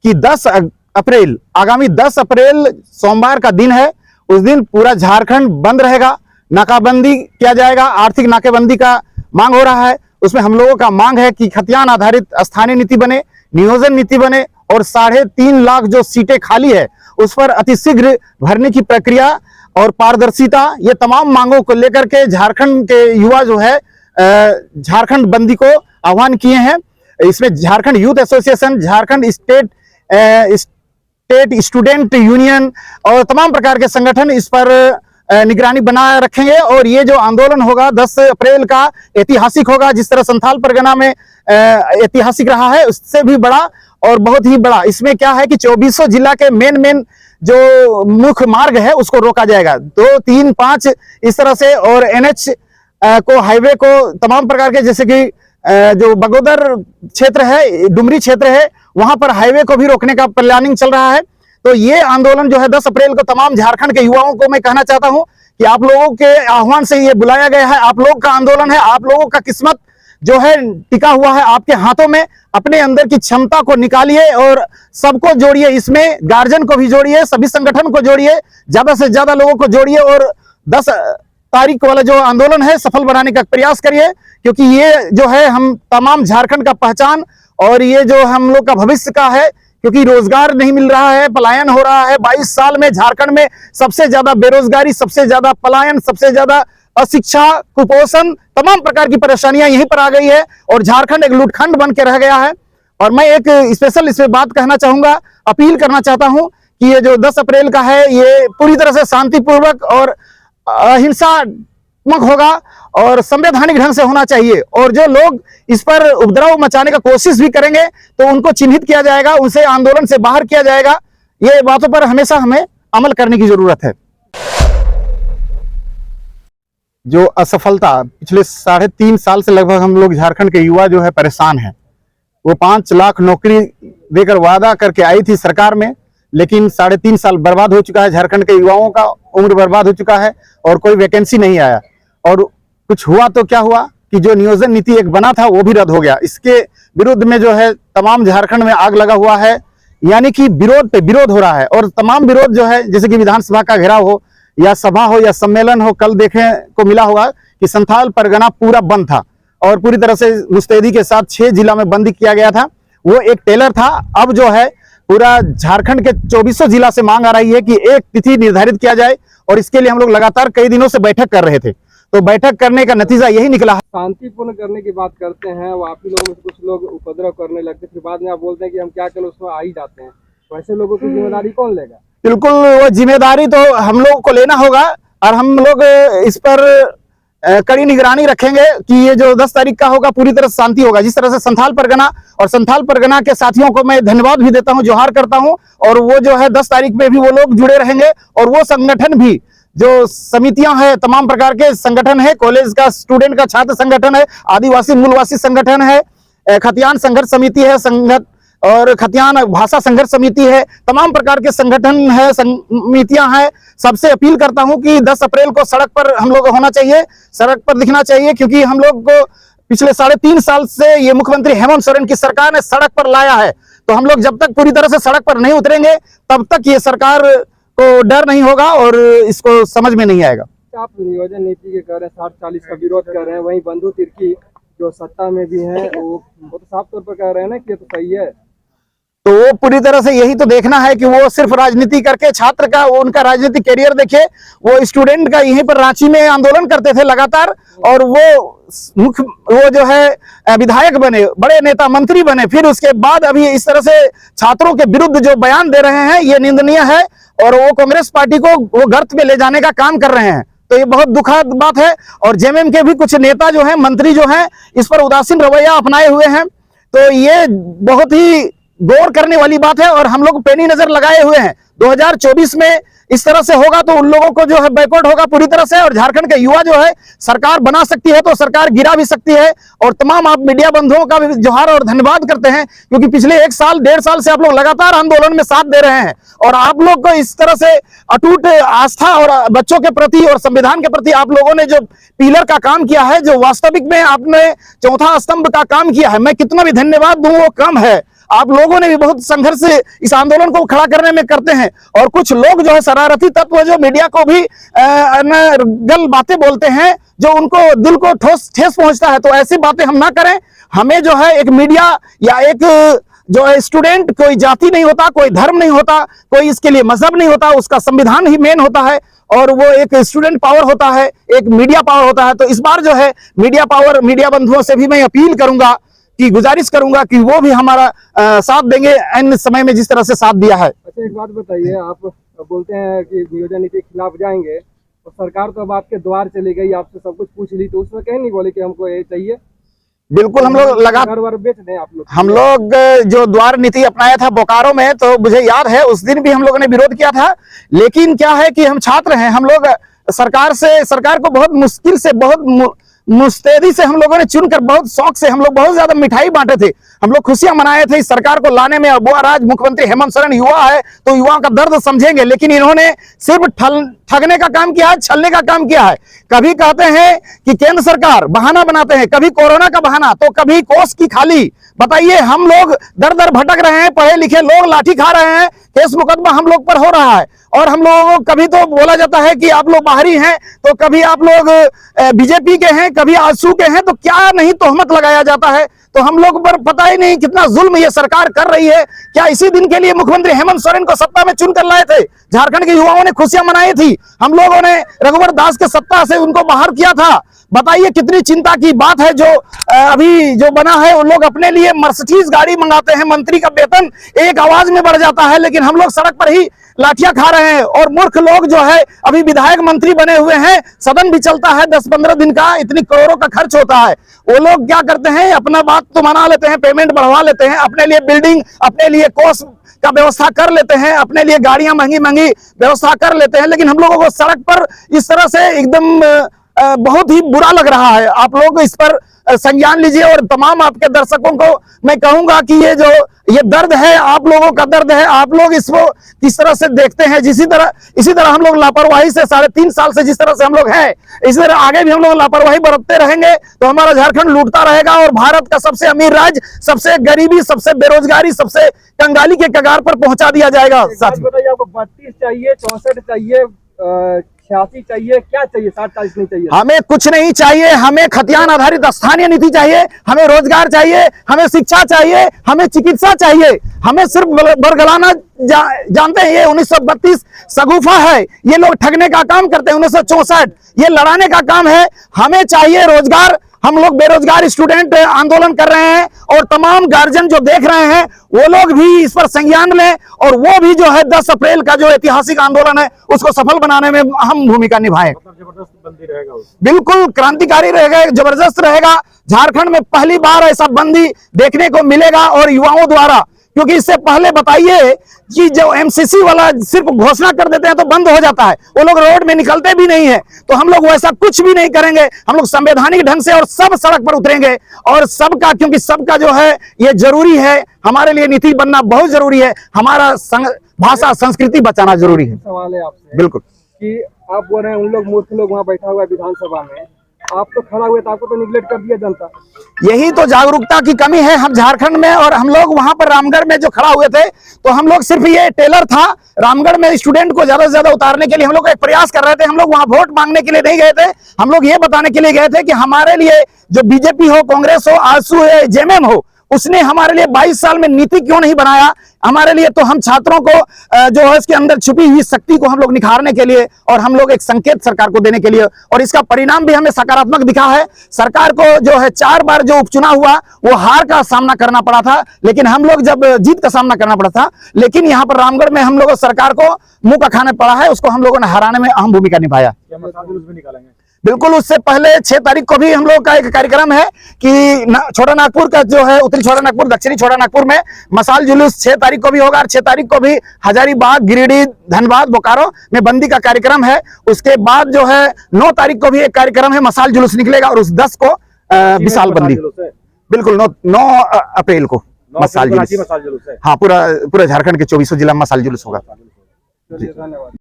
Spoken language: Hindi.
कि 10 अप्रैल, आगामी 10 अप्रैल सोमवार का दिन है। उस दिन पूरा झारखंड बंद रहेगा, नाकाबंदी किया जाएगा। आर्थिक नाकेबंदी का मांग हो रहा है। उसमें हम लोगों का मांग है कि खतियान आधारित स्थानीय नीति बने, नियोजन नीति बने और 3.5 लाख जो सीटें खाली है उस पर अतिशीघ्र भरने की प्रक्रिया और पारदर्शिता, ये तमाम मांगों को लेकर के झारखंड के युवा जो है झारखंड बंदी को आह्वान किए हैं। इसमें Jharkhand youth association, Jharkhand state student union और तमाम प्रकार के संगठन इस पर निगरानी बनाए रखेंगे। और ये जो आंदोलन होगा 10 अप्रैल का ऐतिहासिक होगा। जिस तरह संथाल परगना में ऐतिहासिक रहा है, उससे भी बड़ा और बहुत ही बड़ा। इसमें क्या है कि 2400 जिला के मेन जो मुख्य मार्ग है उसको रोका जाएगा, 2, 3, 5 इस तरह से। और NH को, हाईवे को, तमाम प्रकार के, जैसे कि जो बगोदर क्षेत्र है, डुमरी क्षेत्र है, वहां पर हाईवे को भी रोकने का प्लानिंग चल रहा है। तो ये आंदोलन जो है 10 अप्रैल को तमाम झारखंड के युवाओं को मैं कहना चाहता हूं कि आप लोगों के आह्वान से ये बुलाया गया है। आप लोग का आंदोलन है, आप लोगों का किस्मत जो है टिका हुआ है आपके हाथों में। अपने अंदर की क्षमता को निकालिए और सबको जोड़िए, इसमें गार्जियन को भी जोड़िए, सभी संगठन को जोड़िए, ज्यादा से ज्यादा लोगों को जोड़िए और 10 तारीख वाला जो आंदोलन है सफल बनाने का प्रयास करिए। क्योंकि ये जो है हम तमाम झारखंड का पहचान और ये जो हम लोग का भविष्य का है। क्योंकि रोजगार नहीं मिल रहा है, पलायन हो रहा है। 22 साल में झारखंड में सबसे ज्यादा बेरोजगारी, सबसे ज्यादा पलायन, सबसे ज्यादा अशिक्षा, कुपोषण, तमाम प्रकार की परेशानियां यहीं पर आ गई है और झारखंड एक लूटखंड बन के रह गया है। और मैं एक स्पेशल इसमें बात कहना चाहूंगा, अपील करना चाहता हूं कि ये जो 10 अप्रैल का है ये पूरी तरह से शांतिपूर्वक और अहिंसात्मक होगा और संवैधानिक ढंग से होना चाहिए। और जो लोग इस पर उपद्रव मचाने का कोशिश भी करेंगे तो उनको चिन्हित किया जाएगा, उसे आंदोलन से बाहर किया जाएगा। ये बातों पर हमेशा हमें अमल करने की जरूरत है। जो असफलता पिछले 3.5 साल से लगभग हम लोग झारखंड के युवा जो है परेशान हैं। वो 5 लाख नौकरी देकर वादा करके आई थी सरकार में, लेकिन 3.5 साल बर्बाद हो चुका है। झारखंड के युवाओं का उम्र बर्बाद हो चुका है और कोई वैकेंसी नहीं आया। और कुछ हुआ तो क्या हुआ कि जो नियोजन नीति एक बना था वो भी रद्द हो गया। इसके विरुद्ध में जो है तमाम झारखंड में आग लगा हुआ है, यानी कि विरोध पे विरोध हो रहा है। और तमाम विरोध जो है, जैसे कि विधानसभा का घेराव हो या सभा हो या सम्मेलन हो, कल देखने को मिला होगा कि संथाल परगना पूरा बंद था और पूरी तरह से मुस्तैदी के साथ 6 जिला में बंदी किया गया था। वो एक टेलर था। अब जो है पूरा झारखंड के 2400 जिला से मांग आ रही है कि एक तिथि निर्धारित किया जाए और इसके लिए हम लोग लगातार कई दिनों से बैठक कर रहे थे। तो बैठक करने का नतीजा यही निकला है। शांतिपूर्ण करने की बात करते हैं, वो आप ही लोगों में से कुछ लोग उपद्रव करने लगते, फिर बाद में आप बोलते हैं कि हम क्या करें, उसमें आ ही जाते हैं। वैसे लोगों की जिम्मेदारी कौन लेगा? बिल्कुल, वो जिम्मेदारी तो हम लोग को लेना होगा और हम लोग इस पर कड़ी निगरानी रखेंगे कि ये जो 10 तारीख का होगा पूरी तरह शांति होगा। जिस तरह से संथाल परगना और संथाल परगना के साथियों को मैं धन्यवाद भी देता हूं, जोहार करता हूं। और वो जो है 10 तारीख में भी वो लोग जुड़े रहेंगे और वो संगठन भी, जो समितियां हैं, तमाम प्रकार के संगठन है, कॉलेज का स्टूडेंट का छात्र संगठन है, आदिवासी मूलवासी संगठन है, खतियान संघर्ष समिति है, और खतियान भाषा संघर्ष समिति है, तमाम प्रकार के संगठन है, समितियां हैं। सबसे अपील करता हूं कि 10 अप्रैल को सड़क पर हम लोग होना चाहिए, सड़क पर दिखना चाहिए। क्योंकि हम लोग को पिछले 3.5 साल से ये मुख्यमंत्री हेमंत सोरेन की सरकार ने सड़क पर लाया है। तो हम लोग जब तक पूरी तरह से सड़क पर नहीं उतरेंगे तब तक ये सरकार को डर नहीं होगा और इसको समझ में नहीं आएगा। आप नियोजन नीति के कह रहे हैं, 60-40 का विरोध कर रहे हैं, वहीं बंधु तिर्की जो सत्ता में भी है वो तो साफ तौर पर कह रहे हैं ना कि ये तो सही है। तो वो पूरी तरह से यही तो देखना है कि वो सिर्फ राजनीति करके छात्र का, वो उनका राजनीतिक कैरियर देखे। वो स्टूडेंट का यहीं पर रांची में आंदोलन करते थे लगातार और वो जो है विधायक बने, बड़े नेता मंत्री बने, फिर उसके बाद अभी इस तरह से छात्रों के विरुद्ध जो बयान दे रहे हैं ये निंदनीय है और वो कांग्रेस पार्टी को वो गर्त में ले जाने का काम कर रहे हैं। तो ये बहुत दुखद बात है। और जेएमएम के भी कुछ नेता जो हैं, मंत्री जो हैं, इस पर उदासीन रवैया अपनाए हुए हैं। तो ये बहुत ही गौर करने वाली बात है और हम लोग पैनी नजर लगाए हुए हैं। 2024 में इस तरह से होगा तो उन लोगों को जो है बैकवर्ड होगा पूरी तरह से। और झारखंड के युवा जो है सरकार बना सकती है तो सरकार गिरा भी सकती है। और तमाम आप मीडिया बंधुओं का भी जोहार और धन्यवाद करते हैं, क्योंकि पिछले 1 साल 1.5 साल से आप लोग लगातार आंदोलन में साथ दे रहे हैं और आप लोग को इस तरह से अटूट आस्था और बच्चों के प्रति और संविधान के प्रति आप लोगों ने जो पिलर का काम किया है, जो वास्तविक में आपने चौथा स्तंभ का काम किया है, मैं कितना भी धन्यवाद दूं वो कम है। आप लोगों ने भी बहुत संघर्ष इस आंदोलन को खड़ा करने में करते हैं, और कुछ लोग जो है शरारती तत्व जो मीडिया को भी गल बातें बोलते हैं जो उनको दिल को ठेस पहुंचता है। तो ऐसी बातें हम ना करें। हमें जो है एक मीडिया या एक जो है स्टूडेंट, कोई जाति नहीं होता, कोई धर्म नहीं होता, कोई इसके लिए मजहब नहीं होता, उसका संविधान ही मेन होता है, और वो एक स्टूडेंट पावर होता है, एक मीडिया पावर होता है। तो इस बार जो है मीडिया पावर, मीडिया बंधुओं से भी मैं अपील करूंगा कि गुजारिश करूंगा कि वो भी हमारा साथ देंगे अन्य समय में जिस तरह से साथ दिया है। अच्छा, एक बात बताइए, आप बोलते हैं कि नियोजन नीति के खिलाफ जाएंगे, और सरकार तो अब आपके द्वार चली गई, आपसे सब कुछ पूछ ली, तो उसमें कहीं नहीं बोले कि हमको ये चाहिए? बिल्कुल, हम लोग लगा घर वर बेच दें आप लोग। हम लोग जो द्वार नीति अपनाया था बोकारो में, तो मुझे याद है उस दिन भी हम लोगों ने विरोध किया था। लेकिन क्या है कि हम छात्र हैं, हम लोग सरकार को बहुत मुश्किल से, बहुत मुस्तैदी से हम लोगों ने चुनकर, बहुत शौक से हम लोग बहुत ज्यादा मिठाई बांटे थे, हम लोग खुशियां मनाए थे इस सरकार को लाने में। अब वो आज मुख्यमंत्री हेमंत सोरेन युवा है तो युवाओं का दर्द समझेंगे, लेकिन इन्होंने सिर्फ ठगने का काम किया है, छलने का काम किया है। कभी कहते हैं कि केंद्र सरकार, बहाना बनाते हैं, कभी कोरोना का बहाना तो कभी कोस की खाली। बताइए, हम लोग दर दर भटक रहे हैं, पढ़े लिखे लोग लाठी खा रहे हैं, केस मुकदमा हम लोग पर हो रहा है, और हम लोगों को कभी तो बोला जाता है कि आप लोग बाहरी हैं, तो कभी आप लोग बीजेपी के हैं, कभी आजसू के हैं, तो क्या नहीं तोहमत लगाया जाता है। तो हम लोग पर पता ही नहीं कितना जुल्म ये सरकार कर रही है। क्या इसी दिन के लिए मुख्यमंत्री हेमंत सोरेन को सत्ता में चुनकर लाए थे? झारखंड के युवाओं ने खुशियां मनाई थी, हम लोगों ने रघुवर दास के सत्ता से उनको बाहर किया था। बताइए कितनी चिंता की बात है। जो अभी जो बना है, उन लोग अपने लिए मर्सिडीज गाड़ी मंगाते हैं, मंत्री का वेतन एक आवाज में बढ़ जाता है, लेकिन हम लोग सड़क पर ही लाठियां खा रहे हैं। और मूर्ख लोग जो है अभी विधायक मंत्री बने हुए हैं, सदन भी चलता है 10-15 दिन का, इतनी करोड़ों का खर्च होता है। वो लोग क्या करते हैं, अपना बात तो मना लेते हैं, पेमेंट बढ़वा लेते हैं, अपने लिए बिल्डिंग, अपने लिए कोर्स का व्यवस्था कर लेते हैं, अपने लिए गाड़ियां महंगी महंगी व्यवस्था कर लेते हैं, लेकिन हम लोगों को सड़क पर इस तरह से एकदम बहुत ही बुरा लग रहा है। आप लोग इस पर संज्ञान लीजिए, और तमाम आपके दर्शकों को मैं कहूंगा कि ये दर्द है, आप लोगों का दर्द है, आप लोग इसको किस तरह से देखते हैं। इसी तरह हम लोग लापरवाही से 3.5 साल से जिस तरह से हम लोग हैं, इसी तरह आगे भी हम लोग लापरवाही बरतते रहेंगे तो हमारा झारखंड लूटता रहेगा, और भारत का सबसे अमीर राज्य सबसे गरीबी, सबसे बेरोजगारी, सबसे कंगाली के कगार पर पहुंचा दिया जाएगा। बताइए, आपको 32 चाहिए, 64 चाहिए, 86 चाहिए, क्या चाहिए? 60-40 नहीं चाहिए? हमें कुछ नहीं चाहिए, हमें खतियान आधारित स्थानीय नीति चाहिए, हमें रोजगार चाहिए, हमें शिक्षा चाहिए, हमें चिकित्सा चाहिए। हमें सिर्फ बरगलाना जानते हैं, ये 1932 सगुफा है, ये लोग ठगने का काम करते हैं। 1964 ये लड़ाने का काम है। हमें चाहिए रोजगार। हम लोग बेरोजगार स्टूडेंट आंदोलन कर रहे हैं, और तमाम गार्जियन जो देख रहे हैं वो लोग भी इस पर संज्ञान लें, और वो भी जो है 10 अप्रैल का जो ऐतिहासिक आंदोलन है उसको सफल बनाने में अहम भूमिका निभाएं। जबरदस्त बंदी रहेगा, बिल्कुल क्रांतिकारी रहेगा, जबरदस्त रहेगा। झारखंड में पहली बार ऐसा बंदी देखने को मिलेगा, और युवाओं द्वारा, क्योंकि इससे पहले बताइए कि जो एमसीसी वाला सिर्फ घोषणा कर देते हैं तो बंद हो जाता है, वो लोग रोड में निकलते भी नहीं है। तो हम लोग वैसा कुछ भी नहीं करेंगे, हम लोग संवैधानिक ढंग से और सब सड़क पर उतरेंगे, और सबका, क्योंकि सबका जो है ये जरूरी है, हमारे लिए नीति बनना बहुत जरूरी है, हमारा भाषा संस्कृति बचाना जरूरी है। सवाल है आपसे, बिल्कुल, कि आप बोल रहे हैं उन लोग मूर्ख लोग वहाँ बैठा हुआ है विधानसभा में, आप तो खड़ा हुए, तो आपको तो निगलेक्ट कर दिया जनता। यही तो जागरूकता की कमी है हम झारखंड में। और हम लोग वहां पर रामगढ़ में जो खड़ा हुए थे, तो हम लोग सिर्फ ये टेलर था, रामगढ़ में स्टूडेंट को ज्यादा से ज्यादा उतारने के लिए हम लोग एक प्रयास कर रहे थे। हम लोग वहां वोट मांगने के लिए नहीं गए थे, हम लोग ये बताने के लिए गए थे कि हमारे लिए जो बीजेपी हो, कांग्रेस हो, आजसू हो, जेएमएम हो, उसने हमारे लिए 22 साल में नीति क्यों नहीं बनाया हमारे लिए। तो हम छात्रों को जो है इसके अंदर छुपी हुई शक्ति को हम लोग निखारने के लिए, और हम लोग एक संकेत सरकार को देने के लिए, और इसका परिणाम भी हमें सकारात्मक दिखा है। सरकार को जो है 4 बार जो उपचुनाव हुआ वो हार का सामना करना पड़ा था, लेकिन हम लोग जब जीत का सामना करना पड़ा था, लेकिन यहाँ पर रामगढ़ में हम लोग सरकार को मुंह का खाने पड़ा है, उसको हम लोगों ने हराने में अहम भूमिका निभाया। निकालेंगे बिल्कुल, उससे पहले 6 तारीख को भी हम लोग का एक कार्यक्रम है कि छोटा नागपुर का जो है, उत्तरी छोटा नागपुर, दक्षिणी छोटा नागपुर में मसाल जुलूस 6 तारीख को भी होगा, और 6 तारीख को भी हजारीबाग, गिरिडीह, धनबाद, बोकारो में बंदी का कार्यक्रम है। उसके बाद जो है 9 तारीख को भी एक कार्यक्रम है, मसाल जुलूस निकलेगा, और उस 10 को विशाल बंदी। बिल्कुल, 9 अप्रैल को मसाल जुलूस। हाँ, पूरा झारखंड के 24 जिला में मसाल जुलूस होगा। धन्यवाद।